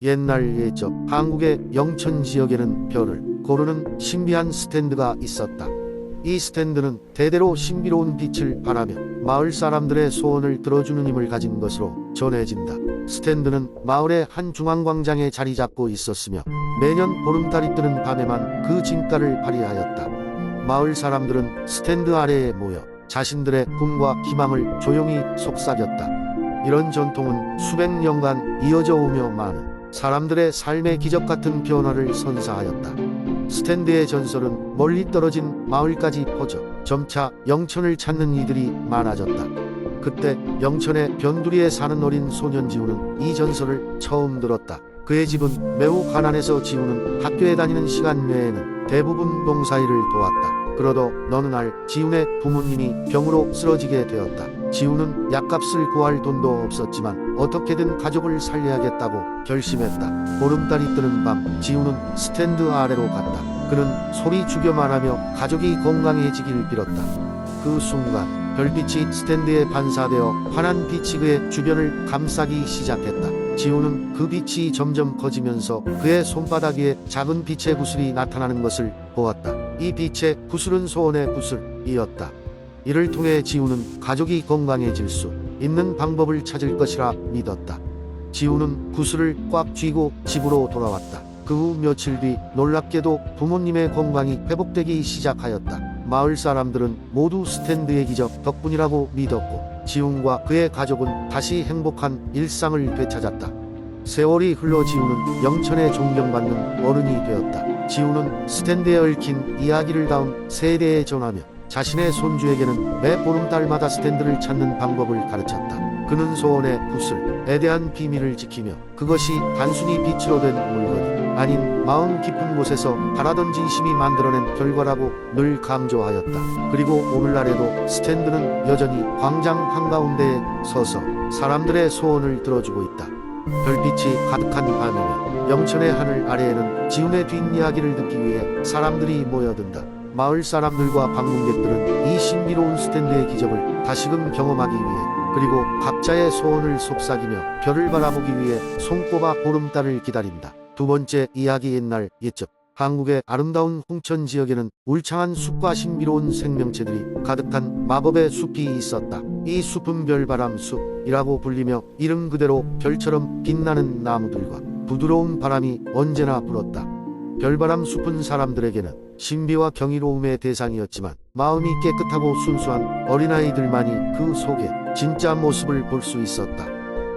옛날 예적 한국의 영천 지역에는 별을 고르는 신비한 스탠드가 있었다. 이 스탠드는 대대로 신비로운 빛을 발하며 마을 사람들의 소원을 들어주는 힘을 가진 것으로 전해진다. 스탠드는 마을의 한 중앙광장에 자리 잡고 있었으며 매년 보름달이 뜨는 밤에만 그 진가를 발휘하였다. 마을 사람들은 스탠드 아래에 모여 자신들의 꿈과 희망을 조용히 속삭였다. 이런 전통은 수백 년간 이어져 오며 많은 사람들의 삶의 기적 같은 변화를 선사하였다. 스탠드의 전설은 멀리 떨어진 마을까지 퍼져 점차 영천을 찾는 이들이 많아졌다. 그때 영천의 변두리에 사는 어린 소년 지우는 이 전설을 처음 들었다. 그의 집은 매우 가난해서 지우는 학교에 다니는 시간 외에는 대부분 농사일을 도왔다. 그러던 어느 날 지훈의 부모님이 병으로 쓰러지게 되었다. 지훈은 약값을 구할 돈도 없었지만 어떻게든 가족을 살려야겠다고 결심했다. 보름달이 뜨는 밤 지훈은 스탠드 아래로 갔다. 그는 소리 죽여 말하며 가족이 건강해지길 빌었다. 그 순간 별빛이 스탠드에 반사되어 환한 빛이 그의 주변을 감싸기 시작했다. 지훈은 그 빛이 점점 커지면서 그의 손바닥 위에 작은 빛의 구슬이 나타나는 것을 보았다. 이 빛의 구슬은 소원의 구슬이었다. 이를 통해 지훈은 가족이 건강해질 수 있는 방법을 찾을 것이라 믿었다. 지훈은 구슬을 꽉 쥐고 집으로 돌아왔다. 그 후 며칠 뒤 놀랍게도 부모님의 건강이 회복되기 시작하였다. 마을 사람들은 모두 스탠드의 기적 덕분이라고 믿었고 지훈과 그의 가족은 다시 행복한 일상을 되찾았다. 세월이 흘러 지훈은 영천에 존경받는 어른이 되었다. 지훈은 스탠드에 얽힌 이야기를 다음 세대에 전하며 자신의 손주에게는 매 보름달마다 스탠드를 찾는 방법을 가르쳤다. 그는 소원의 구슬에 대한 비밀을 지키며 그것이 단순히 빛으로 된 물건이 아닌 마음 깊은 곳에서 바라던 진심이 만들어낸 결과라고 늘 강조하였다. 그리고 오늘날에도 스탠드는 여전히 광장 한가운데에 서서 사람들의 소원을 들어주고 있다. 별빛이 가득한 밤이며 영천의 하늘 아래에는 지훈의 뒷이야기를 듣기 위해 사람들이 모여든다. 마을 사람들과 방문객들은 이 신비로운 스탠드의 기적을 다시금 경험하기 위해 그리고 각자의 소원을 속삭이며 별을 바라보기 위해 손꼽아 보름달을 기다린다. 두 번째 이야기 옛날 옛적 한국의 아름다운 홍천 지역에는 울창한 숲과 신비로운 생명체들이 가득한 마법의 숲이 있었다. 이 숲은 별바람 숲이라고 불리며 이름 그대로 별처럼 빛나는 나무들과 부드러운 바람이 언제나 불었다. 별바람 숲은 사람들에게는 신비와 경이로움의 대상이었지만 마음이 깨끗하고 순수한 어린아이들만이 그 속에 진짜 모습을 볼 수 있었다.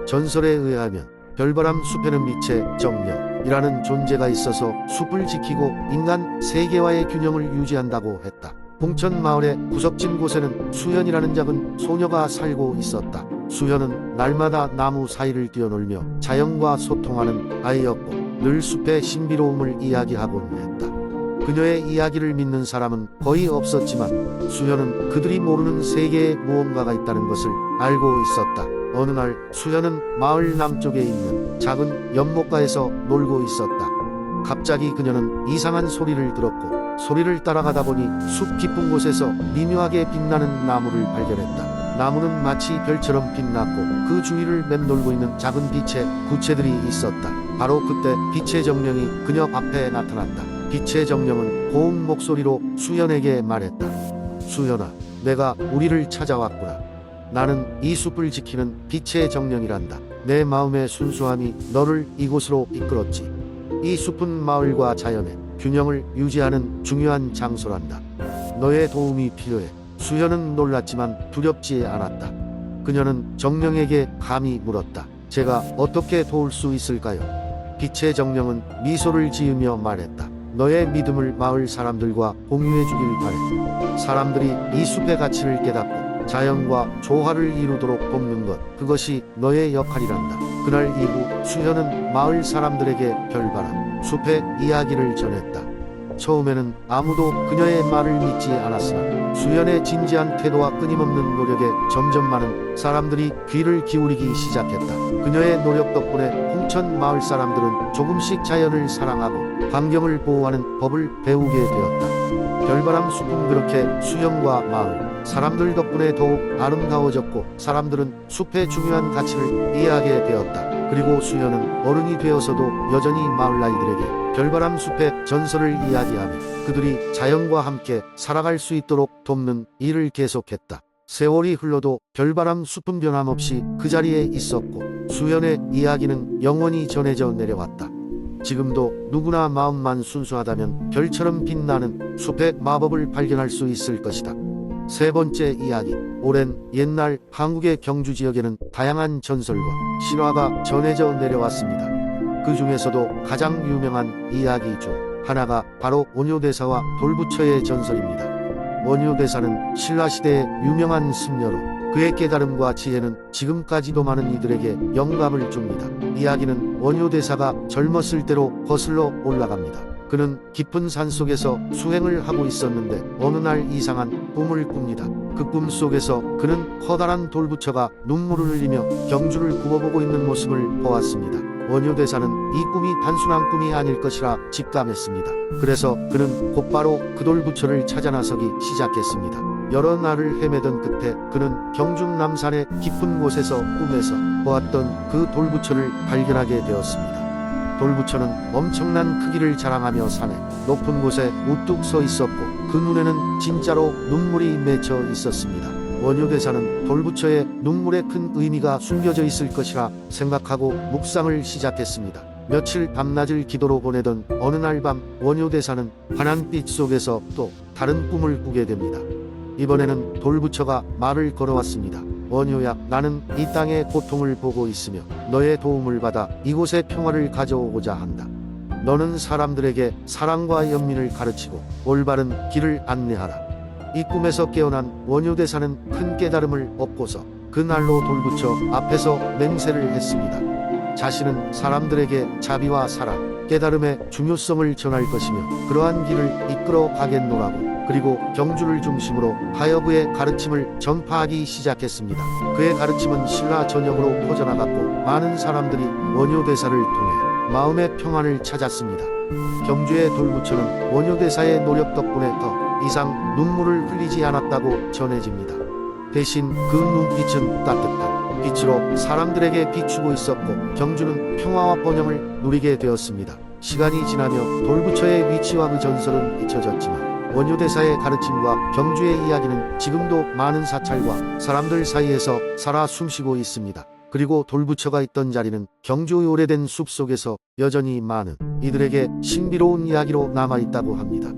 전설에 의하면 별바람 숲에는 빛의 정령이라는 존재가 있어서 숲을 지키고 인간 세계와의 균형을 유지한다고 했다. 홍천 마을의 구석진 곳에는 수현이라는 작은 소녀가 살고 있었다. 수현은 날마다 나무 사이를 뛰어놀며 자연과 소통하는 아이였고 늘 숲의 신비로움을 이야기하곤 했다. 그녀의 이야기를 믿는 사람은 거의 없었지만 수현은 그들이 모르는 세계에 무언가가 있다는 것을 알고 있었다. 어느 날 수현은 마을 남쪽에 있는 작은 연못가에서 놀고 있었다. 갑자기 그녀는 이상한 소리를 들었고 소리를 따라가다 보니 숲 깊은 곳에서 미묘하게 빛나는 나무를 발견했다. 나무는 마치 별처럼 빛났고 그 주위를 맴돌고 있는 작은 빛의 구체들이 있었다. 바로 그때 빛의 정령이 그녀 앞에 나타났다. 빛의 정령은 고운 목소리로 수현에게 말했다. 수현아, 내가 우리를 찾아왔구나. 나는 이 숲을 지키는 빛의 정령이란다. 내 마음의 순수함이 너를 이곳으로 이끌었지. 이 숲은 마을과 자연의 균형을 유지하는 중요한 장소란다. 너의 도움이 필요해. 수현은 놀랐지만 두렵지 않았다. 그녀는 정령에게 감히 물었다. 제가 어떻게 도울 수 있을까요? 빛의 정령은 미소를 지으며 말했다. 너의 믿음을 마을 사람들과 공유해 주길 바래. 사람들이 이 숲의 가치를 깨닫고 자연과 조화를 이루도록 돕는 것, 그것이 너의 역할이란다. 그날 이후 수현은 마을 사람들에게 별바람 숲의 이야기를 전했다. 처음에는 아무도 그녀의 말을 믿지 않았으나 수현의 진지한 태도와 끊임없는 노력에 점점 많은 사람들이 귀를 기울이기 시작했다. 그녀의 노력 덕분에 홍천 마을 사람들은 조금씩 자연을 사랑하고 환경을 보호하는 법을 배우게 되었다. 별바람 숲은 그렇게 수현과 마을 사람들 덕분에 더욱 아름다워졌고 사람들은 숲의 중요한 가치를 이해하게 되었다. 그리고 수연은 어른이 되어서도 여전히 마을 아이들에게 별바람 숲의 전설을 이야기하며 그들이 자연과 함께 살아갈 수 있도록 돕는 일을 계속했다. 세월이 흘러도 별바람 숲은 변함없이 그 자리에 있었고 수연의 이야기는 영원히 전해져 내려왔다. 지금도 누구나 마음만 순수하다면 별처럼 빛나는 숲의 마법을 발견할 수 있을 것이다. 세 번째 이야기. 오랜 옛날 한국의 경주 지역에는 다양한 전설과 신화가 전해져 내려왔습니다. 그 중에서도 가장 유명한 이야기 중 하나가 바로 원효대사와 돌부처의 전설입니다. 원효대사는 신라시대의 유명한 승려로 그의 깨달음과 지혜는 지금까지도 많은 이들에게 영감을 줍니다. 이야기는 원효대사가 젊었을 때로 거슬러 올라갑니다. 그는 깊은 산속에서 수행을 하고 있었는데 어느 날 이상한 꿈을 꿉니다. 그 꿈 속에서 그는 커다란 돌부처가 눈물을 흘리며 경주를 구워보고 있는 모습을 보았습니다. 원효대사는 이 꿈이 단순한 꿈이 아닐 것이라 직감했습니다. 그래서 그는 곧바로 그 돌부처를 찾아 나서기 시작했습니다. 여러 날을 헤매던 끝에 그는 경중 남산의 깊은 곳에서 꿈에서 보았던 그 돌부처를 발견하게 되었습니다. 돌부처는 엄청난 크기를 자랑하며 산의 높은 곳에 우뚝 서 있었고 그 눈에는 진짜로 눈물이 맺혀 있었습니다. 원효대사는 돌부처의 눈물에 큰 의미가 숨겨져 있을 것이라 생각하고 묵상을 시작했습니다. 며칠 밤낮을 기도로 보내던 어느 날 밤 원효대사는 환한 빛 속에서 또 다른 꿈을 꾸게 됩니다. 이번에는 돌부처가 말을 걸어왔습니다. 원효야, 나는 이 땅의 고통을 보고 있으며 너의 도움을 받아 이곳에 평화를 가져오고자 한다. 너는 사람들에게 사랑과 연민을 가르치고 올바른 길을 안내하라. 이 꿈에서 깨어난 원효대사는 큰 깨달음을 얻고서 그날로 돌부처 앞에서 맹세를 했습니다. 자신은 사람들에게 자비와 사랑, 깨달음의 중요성을 전할 것이며 그러한 길을 이끌어 가겠노라고, 그리고 경주를 중심으로 하여부의 가르침을 전파하기 시작했습니다. 그의 가르침은 신라 전역으로 퍼져나갔고 많은 사람들이 원효대사를 통해 마음의 평안을 찾았습니다. 경주의 돌부처는 원효대사의 노력 덕분에 더 이상 눈물을 흘리지 않았다고 전해집니다. 대신 그 눈빛은 따뜻한 빛으로 사람들에게 비추고 있었고 경주는 평화와 번영을 누리게 되었습니다. 시간이 지나며 돌부처의 위치와 그 전설은 잊혀졌지만 원효대사의 가르침과 경주의 이야기는 지금도 많은 사찰과 사람들 사이에서 살아 숨쉬고 있습니다. 그리고 돌부처가 있던 자리는 경주의 오래된 숲속에서 여전히 많은 이들에게 신비로운 이야기로 남아있다고 합니다.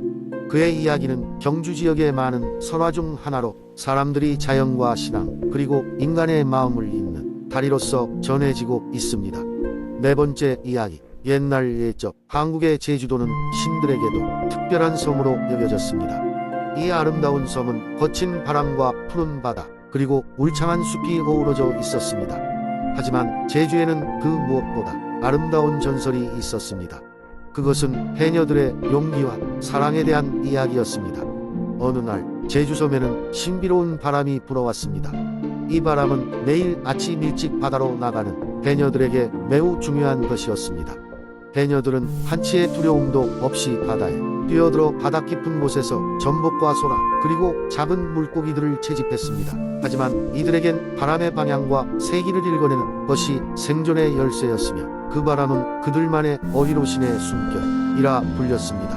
그의 이야기는 경주 지역의 많은 선화 중 하나로 사람들이 자연과 신앙 그리고 인간의 마음을 잇는 다리로서 전해지고 있습니다. 네 번째 이야기. 옛날 옛적 한국의 제주도는 신들에게도 특별한 섬으로 여겨졌습니다. 이 아름다운 섬은 거친 바람과 푸른 바다 그리고 울창한 숲이 어우러져 있었습니다. 하지만 제주에는 그 무엇보다 아름다운 전설이 있었습니다. 그것은 해녀들의 용기와 사랑에 대한 이야기였습니다. 어느 날 제주섬에는 신비로운 바람이 불어왔습니다. 이 바람은 매일 아침 일찍 바다로 나가는 해녀들에게 매우 중요한 것이었습니다. 해녀들은 한치의 두려움도 없이 바다에 뛰어들어 바다 깊은 곳에서 전복과 소라 그리고 작은 물고기들을 채집했습니다. 하지만 이들에겐 바람의 방향과 세기를 읽어내는 것이 생존의 열쇠였으며 그 바람은 그들만의 어휘로신의 숨결이라 불렸습니다.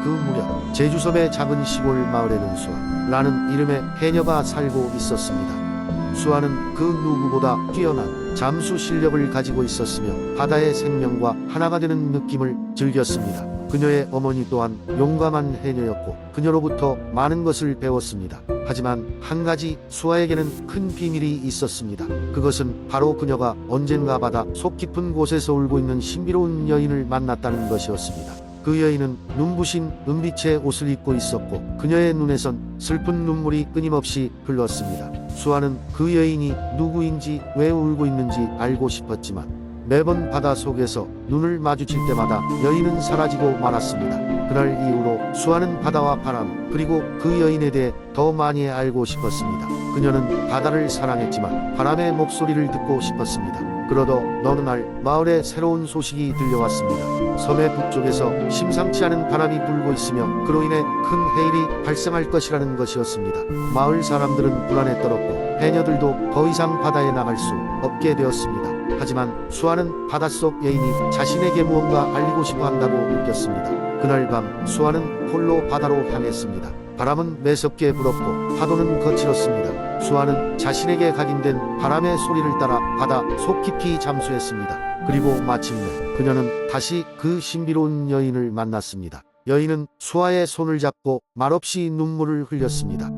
그 무렵 제주섬의 작은 시골 마을에는 수아라는 이름의 해녀가 살고 있었습니다. 수아는 그 누구보다 뛰어난 잠수 실력을 가지고 있었으며 바다의 생명과 하나가 되는 느낌을 즐겼습니다. 그녀의 어머니 또한 용감한 해녀였고 그녀로부터 많은 것을 배웠습니다. 하지만 한 가지 수아에게는 큰 비밀이 있었습니다. 그것은 바로 그녀가 언젠가 바다 속 깊은 곳에서 울고 있는 신비로운 여인을 만났다는 것이었습니다. 그 여인은 눈부신 은빛의 옷을 입고 있었고 그녀의 눈에선 슬픈 눈물이 끊임없이 흘렀습니다. 수아는 그 여인이 누구인지 왜 울고 있는지 알고 싶었지만 매번 바다 속에서 눈을 마주칠 때마다 여인은 사라지고 말았습니다. 그날 이후로 수아는 바다와 바람 그리고 그 여인에 대해 더 많이 알고 싶었습니다. 그녀는 바다를 사랑했지만 바람의 목소리를 듣고 싶었습니다. 그러던 어느 날 마을에 새로운 소식이 들려왔습니다. 섬의 북쪽에서 심상치 않은 바람이 불고 있으며 그로 인해 큰 해일이 발생할 것이라는 것이었습니다. 마을 사람들은 불안에 떨었고 해녀들도 더 이상 바다에 나갈 수 없게 되었습니다. 하지만 수아는 바닷속 여인이 자신에게 무언가 알리고 싶어 한다고 느꼈습니다. 그날 밤 수아는 홀로 바다로 향했습니다. 바람은 매섭게 불었고 파도는 거칠었습니다. 수아는 자신에게 각인된 바람의 소리를 따라 바다 속 깊이 잠수했습니다. 그리고 마침내 그녀는 다시 그 신비로운 여인을 만났습니다. 여인은 수아의 손을 잡고 말없이 눈물을 흘렸습니다.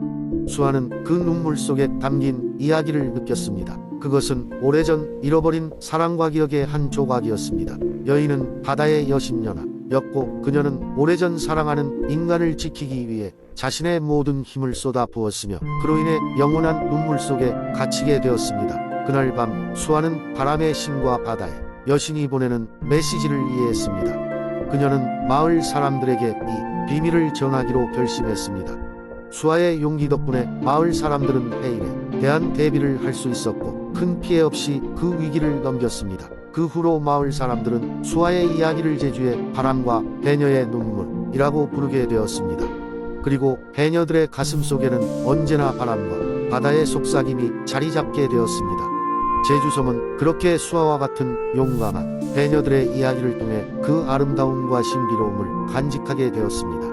수아는 그 눈물 속에 담긴 이야기를 느꼈습니다. 그것은 오래전 잃어버린 사랑과 기억의 한 조각이었습니다. 여인은 바다의 여신녀였고 그녀는 오래전 사랑하는 인간을 지키기 위해 자신의 모든 힘을 쏟아 부었으며 그로 인해 영원한 눈물 속에 갇히게 되었습니다. 그날 밤 수아는 바람의 신과 바다의 여신이 보내는 메시지를 이해했습니다. 그녀는 마을 사람들에게 이 비밀을 전하기로 결심했습니다. 수아의 용기 덕분에 마을 사람들은 해일에 대한 대비를 할 수 있었고 큰 피해 없이 그 위기를 넘겼습니다. 그 후로 마을 사람들은 수아의 이야기를 제주의 바람과 해녀의 눈물이라고 부르게 되었습니다. 그리고 해녀들의 가슴 속에는 언제나 바람과 바다의 속삭임이 자리 잡게 되었습니다. 제주섬은 그렇게 수아와 같은 용감한 해녀들의 이야기를 통해 그 아름다움과 신비로움을 간직하게 되었습니다.